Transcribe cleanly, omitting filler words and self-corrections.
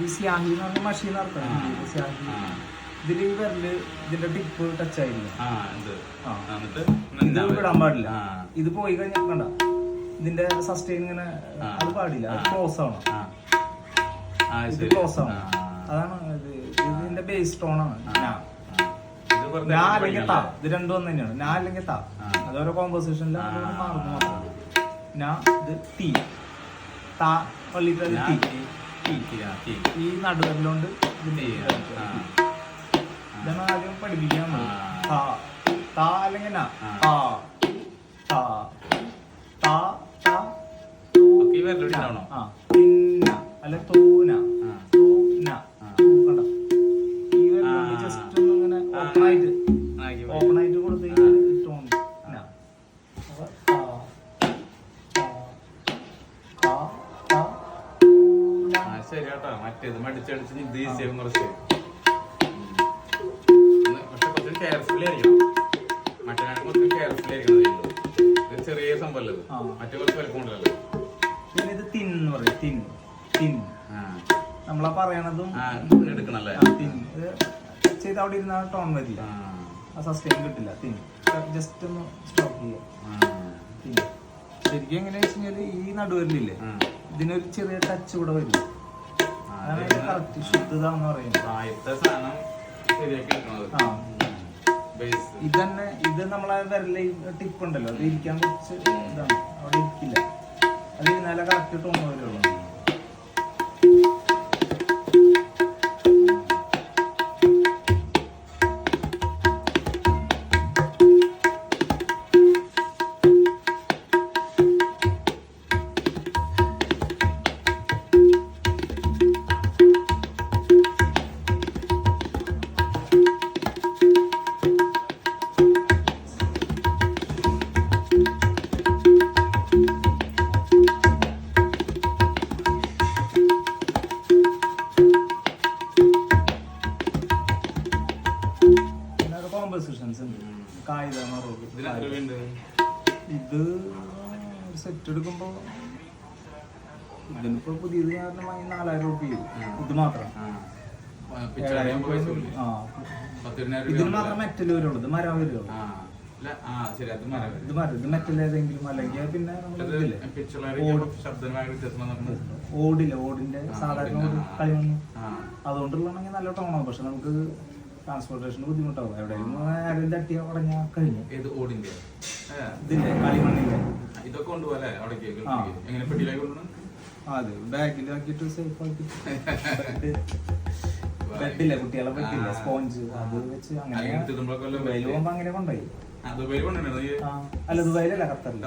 ഈ സ്യാഹി എന്ന് പറഞ്ഞ മഷീൻ നടക്കണം. ഇതിൽ ഈ വിരല് ഇതിന്റെ ടിപ്പ് ടച്ച് ആയില്ല, ഇത് വിടാൻ പാടില്ല. ഇത് പോയി കഴിഞ്ഞാൽ കണ്ട ഇതിന്റെ സസ്റ്റെയിൻ ഇങ്ങനെ അത് പാടില്ല, അത് ക്ലോസ് ആവണം. ഇത് ക്ലോസ് ആവണം, അതാണ് ഇതിന്റെ ബേസ് ടോൺ ആണ്. ഞാ അല്ലെങ്കിൽ താ, ഇത് രണ്ടും ഒന്ന് തന്നെയാണ്. ഞാ അല്ലെങ്കിൽ താ, അതോരോ കോമ്പോസിഷനിൽ മാറുന്നു മാത്രം. ഞാ ഇത് തീ, താ പള്ളിട്ട് തീ, ഈ നടുവരിലോണ്ട് ഇതാണ് ആദ്യം പഠിപ്പിക്കാൻ. താ അല്ലെങ്കിൽ നാ, താ താ താ താ പിന്ന അല്ല തൂന തൂന കണ്ടോ. ഈ വരിലോണ്ട് ജസ്റ്റ് ഒന്ന് ഇങ്ങനെ ഓപ്പൺ ആയിട്ട് കൊടുത്തു കഴിഞ്ഞാൽ ടോൺ. ശരിയാട്ടോ, മറ്റേത് മടിച്ചടിച്ച് ഇത് ഈസിയാകും കുറച്ച്. പക്ഷെ കുറച്ച് കെയർഫുള്ളി ആയിരിക്കണം, മറ്റേ കുറച്ച് കെയർഫുള്ളി ആയിരിക്കണം. ഇത് ചെറിയ സംഭവമല്ലേ, മറ്റേ കുറച്ച് വലിപ്പമുണ്ടല്ലോ. പിന്നെ ഇത് തിൻ എന്ന് പറയും, തിൻ തിൻ നമ്മളാ പറയണതും എടുക്കണല്ലേ. തിൻ ചെയ്ത് അവിടെ ഇരുന്ന ടോൺ വരില്ല, ആ സസ്റ്റെയിൻ കിട്ടില്ല. തിൻ ജസ്റ്റ് ഒന്ന് സ്റ്റോപ്പ് ചെയ്യാം. ശരിക്കും എങ്ങനെയാ വെച്ച് കഴിഞ്ഞാല് ഈ നടുവരിലില്ലേ ഇതിനൊരു ചെറിയ ടച്ച് കൂടെ വരും. കറക്റ്റ് ശുദ്ധത എന്ന് പറയുന്നത്. ഇതന്നെ ഇത് നമ്മളെ വിരല് ടിപ്പ് ഉണ്ടല്ലോ, അത് ഇരിക്കാൻ കുറച്ച് ഇതാണ്, അവിടെ ഇരിക്കില്ല. അത് ഇരുന്നാലേ കറക്റ്റ് ടോൺ വരുള്ളൂ. കോമ്പോസിഷൻസ് ഉണ്ട്. കായിക ഇത് സെറ്റ് എടുക്കുമ്പോ ഇതിനിപ്പോ പുതിയത് കാരണമായി 4000 രൂപ. ഇത് മാത്രം ഇതിന് മാത്രം മെറ്റൽ വരുള്ളൂ, ഇത് മരം വരുള്ളൂ. ഇത് മെറ്റൽ ഏതെങ്കിലും, അല്ലെങ്കിൽ പിന്നെ ഓടില്ല, ഓടിന്റെ സാധാരണ ഓട് കളിമണ്ണ് അതുകൊണ്ടുള്ളതാണെങ്കിൽ നല്ല ടോണാവും. പക്ഷെ നമുക്ക് ട്രാൻസ്പോർട്ടേഷന് ബുദ്ധിമുട്ടാവും. എവിടെയും ആരും തട്ടിയ ഉടഞ്ഞാൽ കഴിഞ്ഞു. ഇതിന്റെ കളിമണ്ണിന്റെ ഇതൊക്കെ കൊണ്ടുപോലെ അതെ ബാഗിലാക്കിട്ട് സേഫ് ആക്കിട്ട് ബെഡില്ല കുട്ടികളെ പറ്റില്ല സ്പോഞ്ച് അത് വെച്ച് അങ്ങനെ ദുബൈയിൽ പോകുമ്പോ അങ്ങനെ കൊണ്ടുപോയി. അല്ല ദുബൈയിലല്ല, ഖത്തറിൽ.